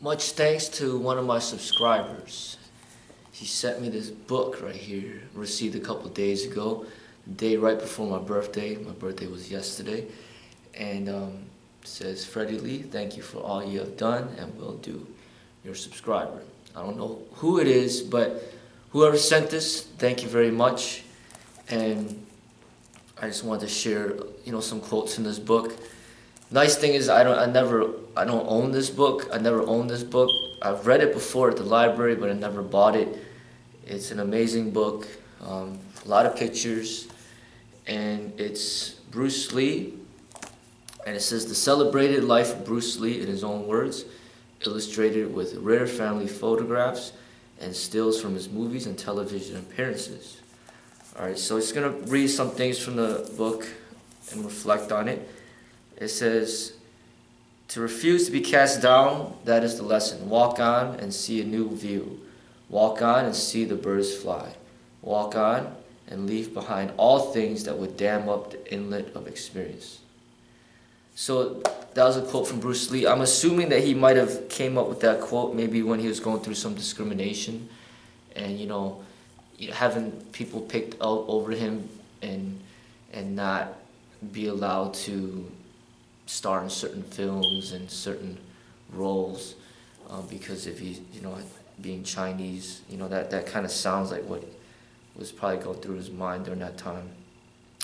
Much thanks to one of my subscribers. He sent me this book right here, received a couple days ago, the day right before my birthday. My birthday was yesterday. And it says, Freddie Lee, thank you for all you have done and will do. Your subscriber. I don't know who it is, but whoever sent this, thank you very much. And I just wanted to share, some quotes in this book. Nice thing is I don't own this book. I never owned this book. I've read it before at the library, but I never bought it. It's an amazing book. A lot of pictures, and it's Bruce Lee, and it says the celebrated life of Bruce Lee in his own words, illustrated with rare family photographs and stills from his movies and television appearances. Alright, so it's going to read some things from the book and reflect on it. It says, to refuse to be cast down, that is the lesson. Walk on and see a new view. Walk on and see the birds fly. Walk on and leave behind all things that would dam up the inlet of experience. So that was a quote from Bruce Lee. I'm assuming that he might have came up with that quote maybe when he was going through some discrimination and, having people picked out over him and not be allowed to star in certain films and certain roles because if he, being Chinese, that kind of sounds like what was probably going through his mind during that time.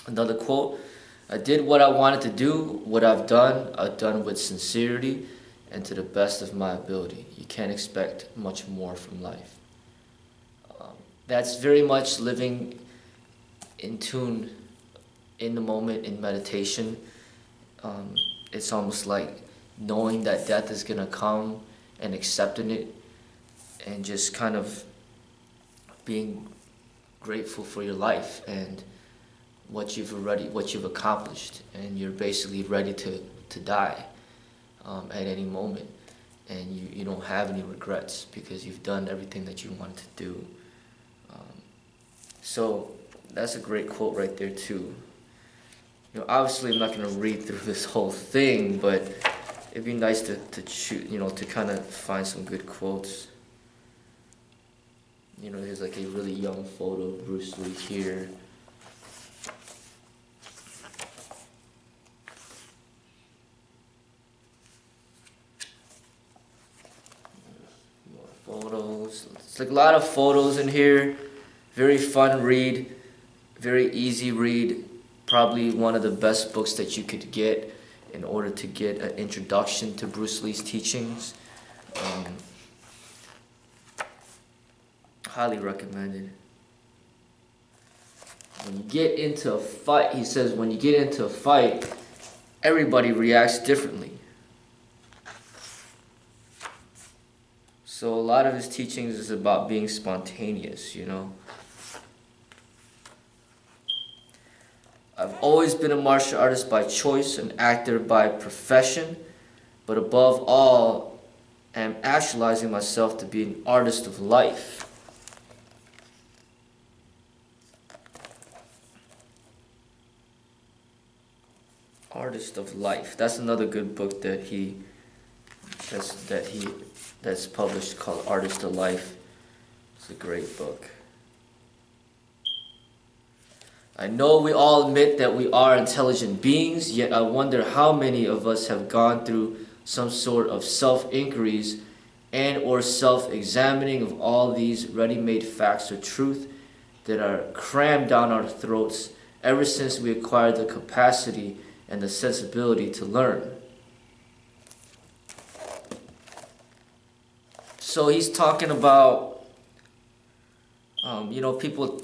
Another quote, I did what I wanted to do. What I've done with sincerity and to the best of my ability. You can't expect much more from life. That's very much living in tune, in the moment, in meditation. It's almost like knowing that death is going to come and accepting it and just kind of being grateful for your life and what you've accomplished, and you're basically ready to die at any moment, and you don't have any regrets because you've done everything that you wanted to do. So that's a great quote right there too. Obviously I'm not going to read through this whole thing, but it'd be nice to choose, to kind of find some good quotes. There's like a really young photo of Bruce Lee here. More photos. It's like a lot of photos in here. Very fun read. Very easy read. Probably one of the best books that you could get in order to get an introduction to Bruce Lee's teachings. Highly recommended. When you get into a fight, he says, when you get into a fight, everybody reacts differently. So a lot of his teachings is about being spontaneous, I've always been a martial artist by choice, an actor by profession, but above all, am actualizing myself to be an artist of life. Artist of Life. That's another good book that's published called Artist of Life. It's a great book. I know we all admit that we are intelligent beings, yet I wonder how many of us have gone through some sort of self-inquiries and or self-examining of all these ready-made facts or truth that are crammed down our throats ever since we acquired the capacity and the sensibility to learn. So he's talking about, people,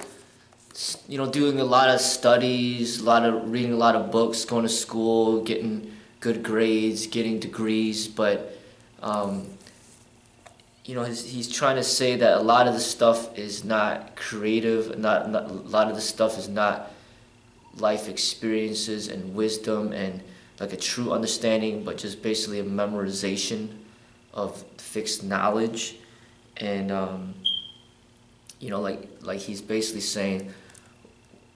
doing a lot of studies, reading a lot of books, going to school, getting good grades, getting degrees, but, he's trying to say that a lot of the stuff is not creative, a lot of the stuff is not life experiences and wisdom and like a true understanding, but just basically a memorization of fixed knowledge. And like he's basically saying,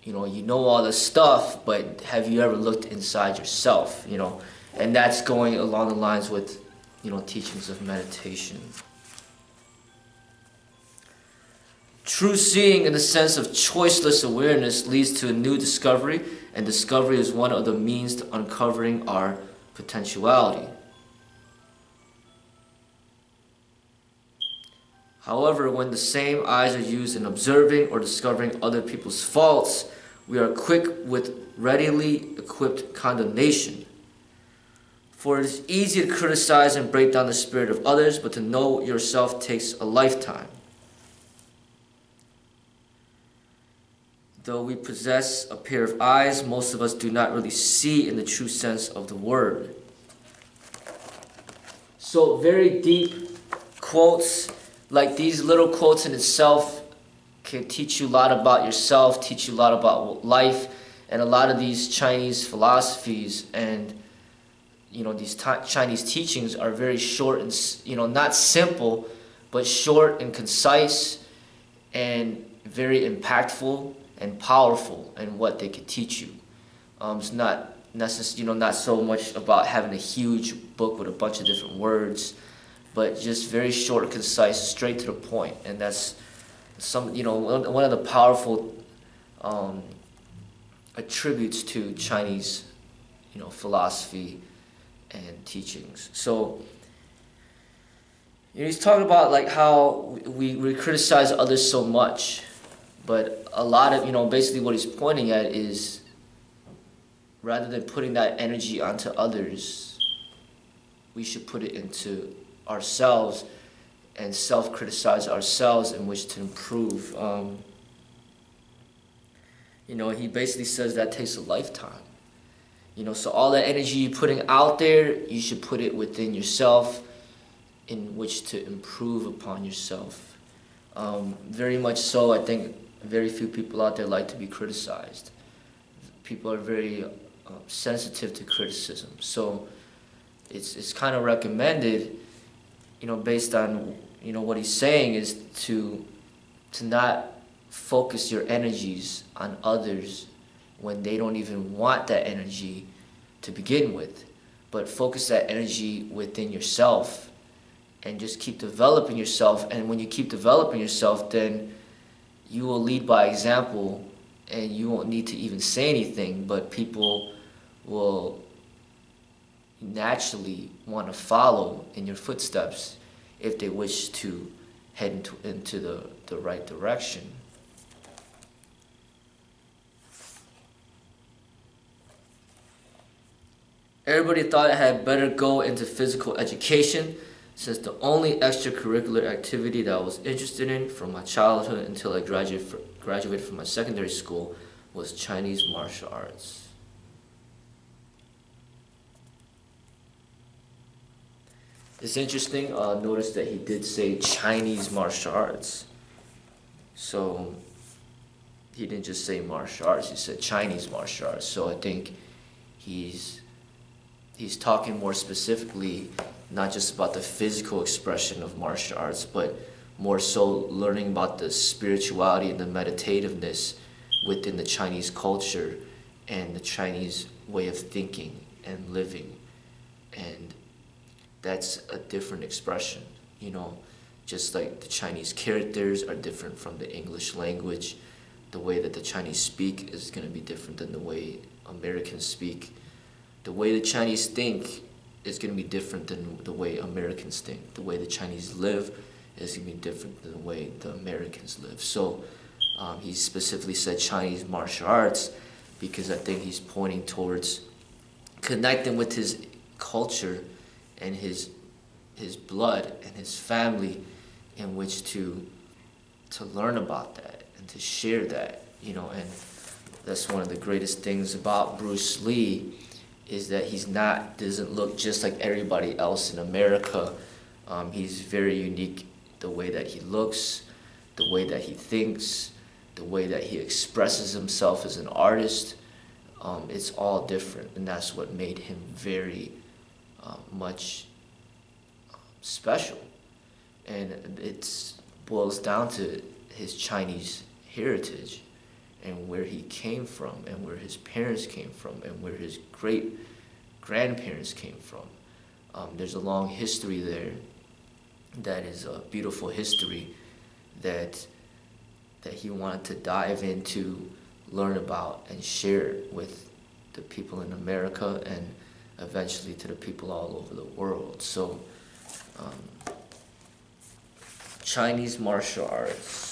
you know all this stuff, but have you ever looked inside yourself? And that's going along the lines with teachings of meditation. True seeing in the sense of choiceless awareness leads to a new discovery, and discovery is one of the means to uncovering our potentiality. However, when the same eyes are used in observing or discovering other people's faults, we are quick with readily equipped condemnation. For it is easy to criticize and break down the spirit of others, but to know yourself takes a lifetime. Though we possess a pair of eyes, most of us do not really see in the true sense of the word. So very deep quotes, like these little quotes in itself can teach you a lot about yourself, teach you a lot about life, and a lot of these Chinese philosophies and these Chinese teachings are very short and not simple, but short and concise and very impactful and powerful in what they could teach you. It's not necessarily, not so much about having a huge book with a bunch of different words, but just very short, concise, straight to the point. And that's one of the powerful attributes to Chinese, philosophy and teachings. So he's talking about like how we criticize others so much. But a lot of, basically what he's pointing at is rather than putting that energy onto others, we should put it into ourselves and self-criticize ourselves in which to improve. He basically says that takes a lifetime. So all that energy you're putting out there, you should put it within yourself in which to improve upon yourself. Very much so, I think very few people out there like to be criticized. People are very sensitive to criticism. So it's kind of recommended, based on, what he's saying is to not focus your energies on others when they don't even want that energy to begin with, but focus that energy within yourself and just keep developing yourself. And when you keep developing yourself, then you will lead by example and you won't need to even say anything, but people will naturally want to follow in your footsteps if they wish to head into the right direction. Everybody thought I had better go into physical education, since the only extracurricular activity that I was interested in from my childhood until I graduated from my secondary school was Chinese martial arts. It's interesting, notice that he did say Chinese martial arts. So he didn't just say martial arts, he said Chinese martial arts. So I think he's talking more specifically, not just about the physical expression of martial arts, but more so learning about the spirituality and the meditativeness within the Chinese culture and the Chinese way of thinking and living. And that's a different expression, just like the Chinese characters are different from the English language. The way that the Chinese speak is going to be different than the way Americans speak. The way the Chinese think is going to be different than the way Americans think. The way the Chinese live is going to be different than the way the Americans live. So he specifically said Chinese martial arts because I think he's pointing towards connecting with his culture and his blood and his family in which to learn about that and to share that, and that's one of the greatest things about Bruce Lee is that doesn't look just like everybody else in America. He's very unique, the way that he looks, the way that he thinks, the way that he expresses himself as an artist. It's all different, and that's what made him very much special. And it boils down to his Chinese heritage and where he came from and where his parents came from and where his great grandparents came from. There's a long history there that is a beautiful history that he wanted to dive into, learn about, and share with the people in America and eventually to the people all over the world. So, Chinese martial arts.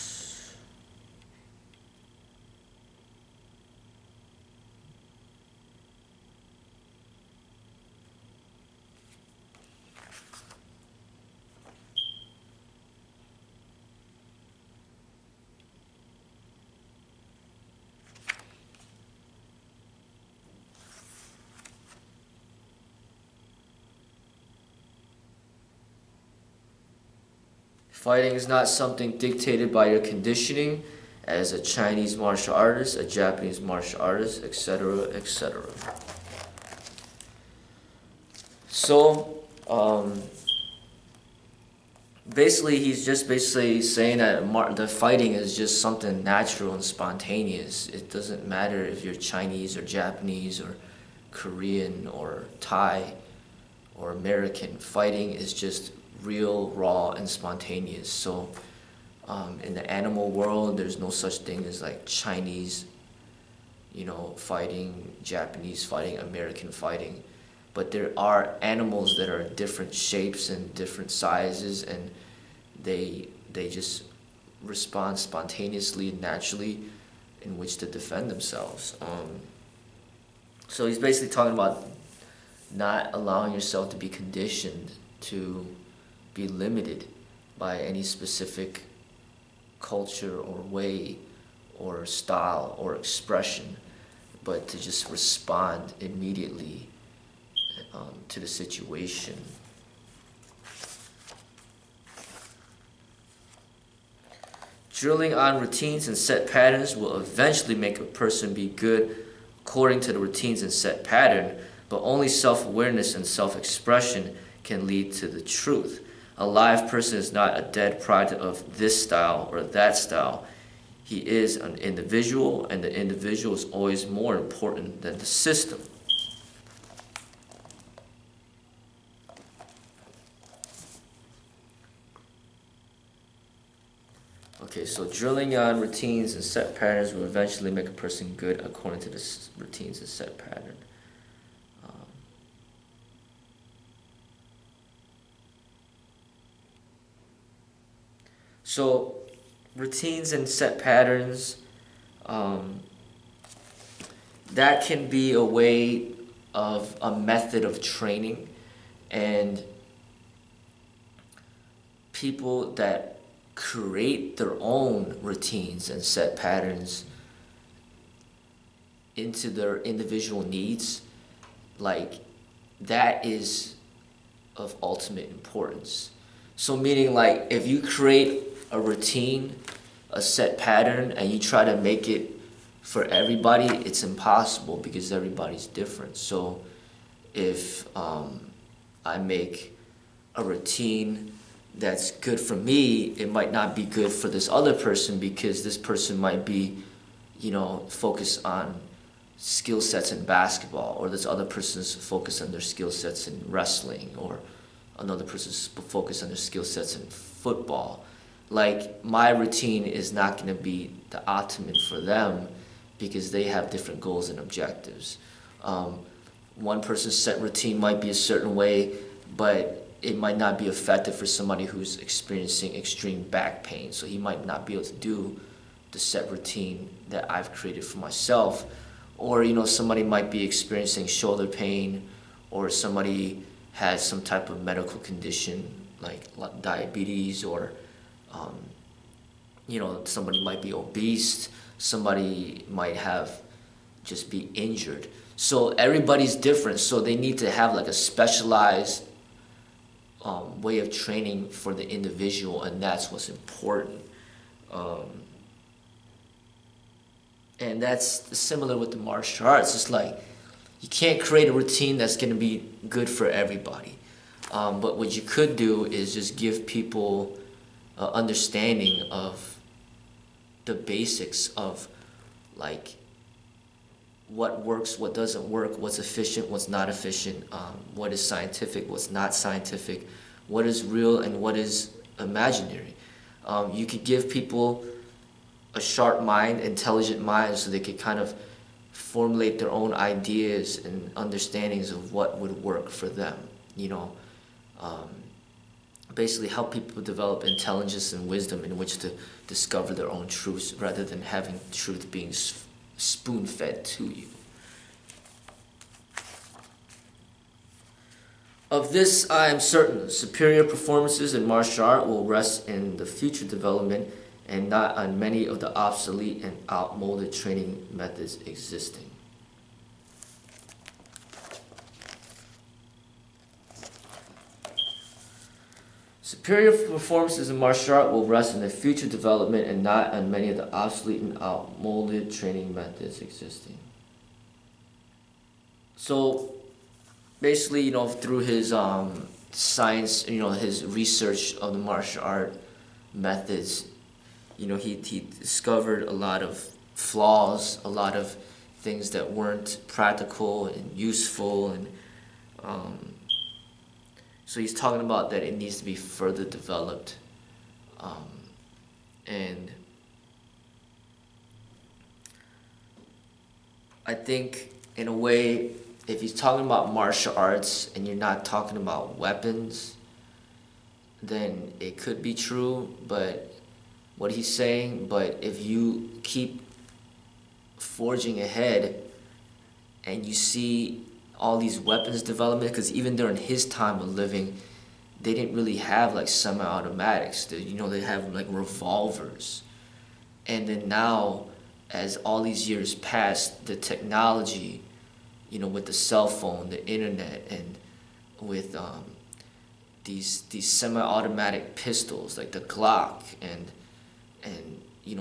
Fighting is not something dictated by your conditioning as a Chinese martial artist, a Japanese martial artist, etc., etc. So, basically, he's just saying that the fighting is just something natural and spontaneous. It doesn't matter if you're Chinese or Japanese or Korean or Thai or American. Fighting is just real, raw, and spontaneous. So in the animal world, there's no such thing as like Chinese, fighting, Japanese fighting, American fighting. But there are animals that are different shapes and different sizes, and they just respond spontaneously and naturally in which to defend themselves. So he's basically talking about not allowing yourself to be conditioned to be limited by any specific culture or way or style or expression, but to just respond immediately to the situation. Drilling on routines and set patterns will eventually make a person be good according to the routines and set pattern, but only self-awareness and self-expression can lead to the truth. A live person is not a dead product of this style or that style. He is an individual, and the individual is always more important than the system. Okay, so drilling on routines and set patterns will eventually make a person good according to the routines and set pattern. So routines and set patterns, that can be a way of a method of training, and people that create their own routines and set patterns into their individual needs, like that is of ultimate importance. So meaning like if you create a routine, a set pattern, and you try to make it for everybody, it's impossible because everybody's different. So if I make a routine that's good for me, it might not be good for this other person because this person might be, focused on skill sets in basketball, or this other person's focused on their skill sets in wrestling, or another person's focused on their skill sets in football. Like, my routine is not going to be the optimum for them because they have different goals and objectives. One person's set routine might be a certain way, but it might not be effective for somebody who's experiencing extreme back pain. So he might not be able to do the set routine that I've created for myself. Or, somebody might be experiencing shoulder pain, or somebody has some type of medical condition like diabetes, or somebody might be obese, somebody might just be injured. So everybody's different, so they need to have like a specialized way of training for the individual, and that's what's important. And that's similar with the martial arts. It's like you can't create a routine that's going to be good for everybody. But what you could do is just give people understanding of the basics of like what works, what doesn't work, what's efficient, what's not efficient, what is scientific, what's not scientific, what is real and what is imaginary. You could give people a sharp mind, intelligent mind, so they could kind of formulate their own ideas and understandings of what would work for them. Basically help people develop intelligence and wisdom in which to discover their own truths rather than having truth being spoon-fed to you. Of this I am certain: superior performances in martial art will rest in the future development and not on many of the obsolete and outmoded training methods existing. Superior performances in martial art will rest in the future development and not on many of the obsolete and outmoded training methods existing. So basically, through his science, his research of the martial art methods, he discovered a lot of flaws, a lot of things that weren't practical and useful, and so he's talking about that it needs to be further developed, and I think in a way, if he's talking about martial arts and you're not talking about weapons, then it could be true, but what he's saying, but if you keep forging ahead and you see all these weapons development, because even during his time of living, they didn't really have like semi-automatics. They have like revolvers. And then now, as all these years pass, the technology, with the cell phone, the internet, and with these semi-automatic pistols like the Glock, and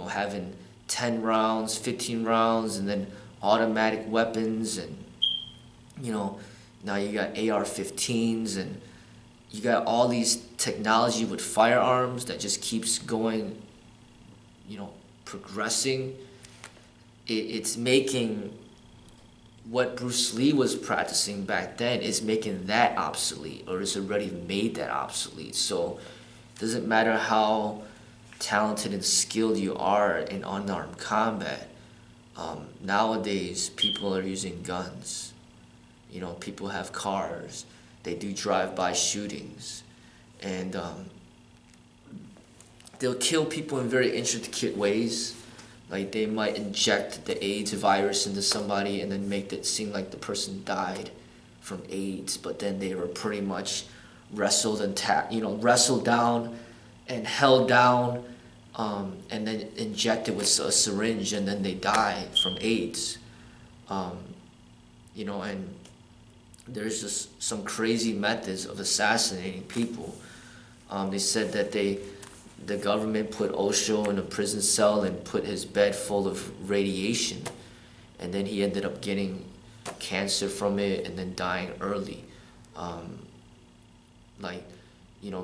having 10 rounds, 15 rounds, and then automatic weapons, and now you got AR-15s, and you got all these technology with firearms that just keeps going, progressing. It's making what Bruce Lee was practicing back then, is making that obsolete, or it's already made that obsolete. So it doesn't matter how talented and skilled you are in unarmed combat. Nowadays, people are using guns. People have cars. They do drive-by shootings, and they'll kill people in very intricate ways. Like they might inject the AIDS virus into somebody and then make it seem like the person died from AIDS, but then they were pretty much wrestled down and held down, and then injected with a syringe, and then they die from AIDS. And there's just some crazy methods of assassinating people. They said that the government put Osho in a prison cell and put his bed full of radiation, and then he ended up getting cancer from it and then dying early.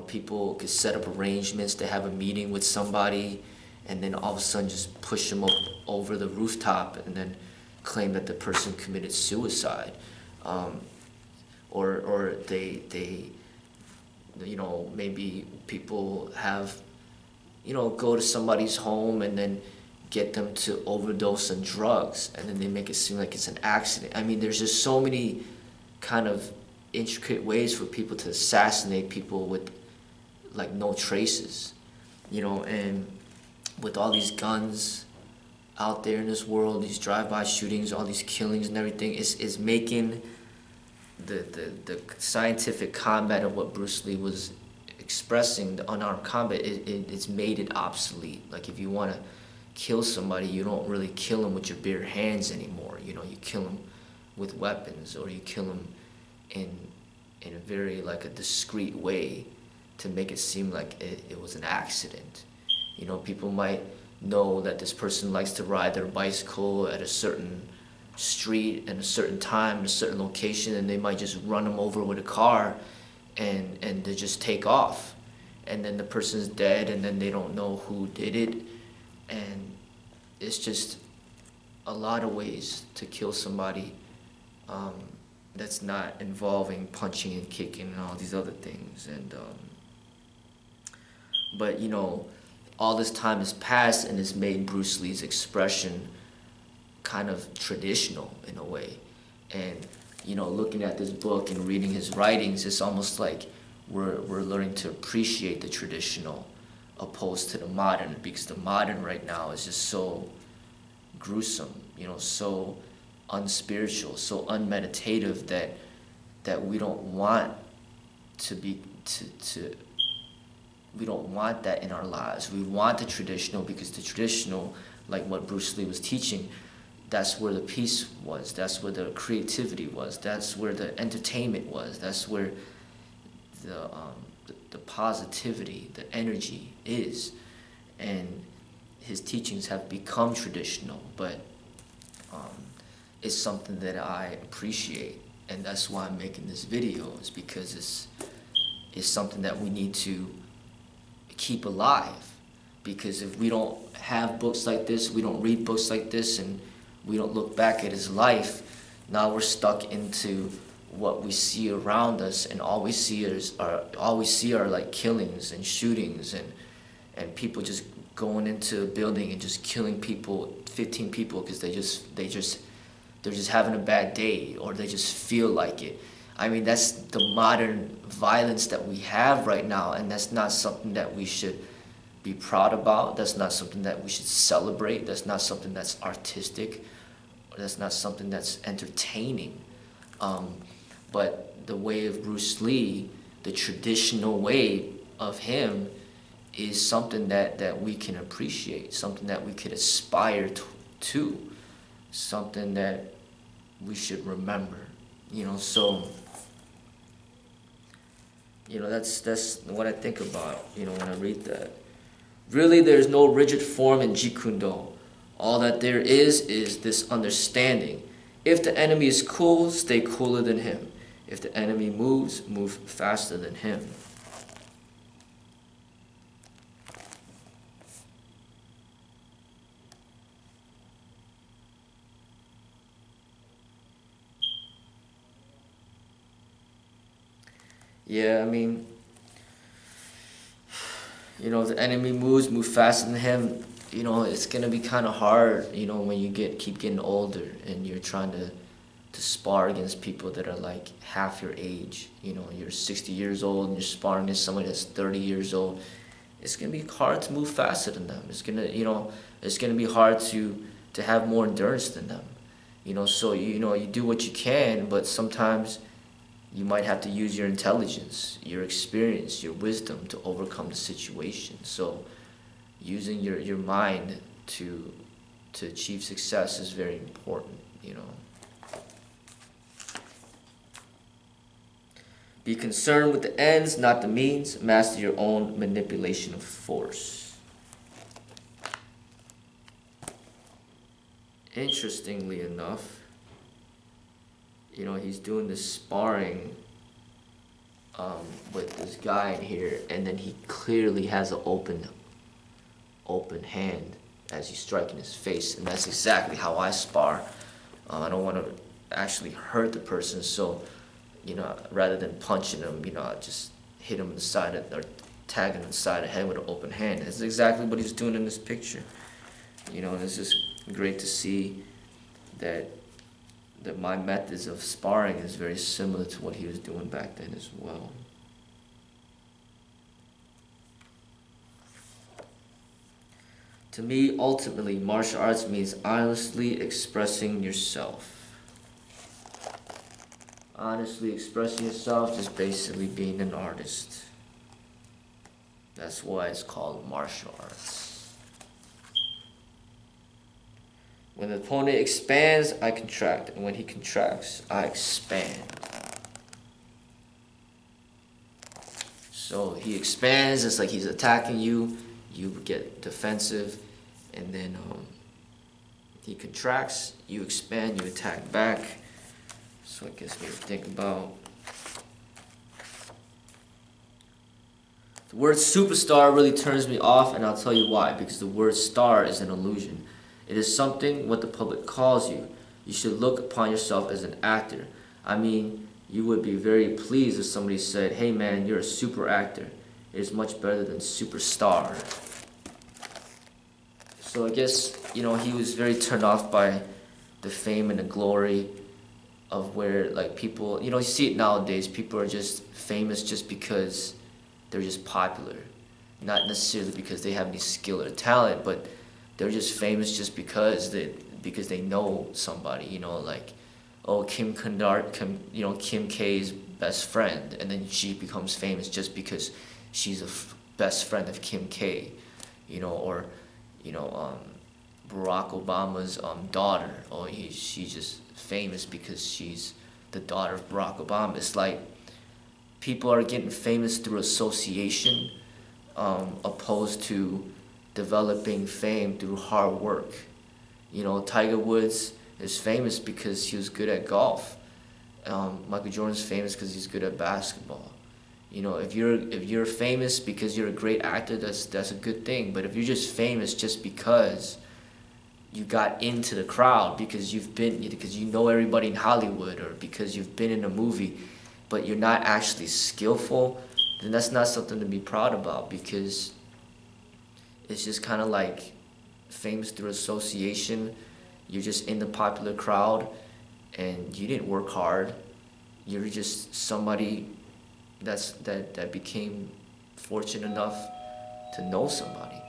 People could set up arrangements to have a meeting with somebody, and then all of a sudden just push them up over the rooftop and then claim that the person committed suicide. Or they maybe people have, go to somebody's home and then get them to overdose on drugs, and then they make it seem like it's an accident. I mean, there's just so many kind of intricate ways for people to assassinate people with like no traces, and with all these guns out there in this world, these drive-by shootings, all these killings and everything, is making the scientific combat of what Bruce Lee was expressing, the unarmed combat, it's made it obsolete. Like if you want to kill somebody, you don't really kill them with your bare hands anymore. You kill them with weapons, or you kill them in a very like a discreet way to make it seem like it was an accident. People might know that this person likes to ride their bicycle at a certain street and a certain time in a certain location, and they might just run them over with a car and they just take off, and then the person's dead, and then they don't know who did it, and it's just a lot of ways to kill somebody that's not involving punching and kicking and all these other things. And but you know, all this time has passed and it's made Bruce Lee's expression kind of traditional in a way. And you know, looking at this book and reading his writings, it's almost like we're learning to appreciate the traditional opposed to the modern, because the modern right now is just so gruesome, you know, so unspiritual, so unmeditative that we don't want to be we don't want that in our lives. We want the traditional, because the traditional, like what Bruce Lee was teaching, that's where the peace was, that's where the creativity was, that's where the entertainment was, that's where the positivity, the energy is. And his teachings have become traditional, but it's something that I appreciate, and that's why I'm making this video, is because it's something that we need to keep alive. Because if we don't have books like this, we don't read books like this, and we don't look back at his life, now we're stuck into what we see around us, and all we see are like killings and shootings and people just going into a building and just killing people, 15 people, because they're just having a bad day, or they just feel like it. I mean, that's the modern violence that we have right now, and that's not something that we should be proud about. That's not something that we should celebrate. That's not something that's artistic, or that's not something that's entertaining. But the way of Bruce Lee, the traditional way of him, is something that we can appreciate, something that we could aspire to, something that we should remember, you know. So, you know, that's what I think about, you know, when I read that. Really, there's no rigid form in Jeet Kune Do. All that there is this understanding. If the enemy is cool, stay cooler than him. If the enemy moves, move faster than him. Yeah, I mean, you know, if the enemy moves, move faster than him, you know, it's going to be kind of hard, you know, when you keep getting older and you're trying to spar against people that are like half your age. You know, you're 60 years old and you're sparring against somebody that's 30 years old. It's going to be hard to move faster than them. It's going to, you know, it's going to be hard to have more endurance than them. You know, so, you know, you do what you can, but sometimes you might have to use your intelligence, your experience, your wisdom to overcome the situation. So using your mind to achieve success is very important, you know. Be concerned with the ends, not the means. Master your own manipulation of force. Interestingly enough, you know, he's doing this sparring with this guy in here, and then he clearly has an open hand as he's striking his face, and that's exactly how I spar. I don't want to actually hurt the person, so, you know, rather than punching him, you know, I just hit him in the side or tag him in the side of the head with an open hand. That's exactly what he's doing in this picture. You know, and it's just great to see that my methods of sparring is very similar to what he was doing back then as well. To me, ultimately, martial arts means honestly expressing yourself. Honestly expressing yourself, just basically being an artist. That's why it's called martial arts. When the opponent expands, I contract. And when he contracts, I expand. So he expands, it's like he's attacking you. You get defensive. And then he contracts, you expand, you attack back. So it gets me to think about. The word superstar really turns me off, and I'll tell you why. Because the word star is an illusion. It is something what the public calls you. You should look upon yourself as an actor. I mean, you would be very pleased if somebody said, hey man, you're a super actor. It is much better than superstar. So I guess, you know, he was very turned off by the fame and the glory of where, like, people, you know, you see it nowadays, people are just famous just because they're just popular. Not necessarily because they have any skill or talent, but they're just famous just because they know somebody, you know, like, oh, Kim K's best friend, and then she becomes famous just because she's a best friend of Kim K, you know, or, you know, Barack Obama's daughter, or she's just famous because she's the daughter of Barack Obama. It's like people are getting famous through association, opposed to developing fame through hard work. You know, Tiger Woods is famous because he was good at golf. Michael Jordan's famous because he's good at basketball. You know, if you're famous because you're a great actor, that's a good thing. But if you're just famous just because you got into the crowd, because you know everybody in Hollywood, or because you've been in a movie, but you're not actually skillful, then that's not something to be proud about, because it's just kind of like famous through association. You're just in the popular crowd and you didn't work hard. You're just somebody that became fortunate enough to know somebody.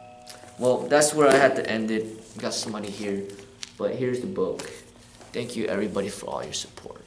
Well, that's where I had to end it. Got somebody here, but here's the book. Thank you everybody for all your support.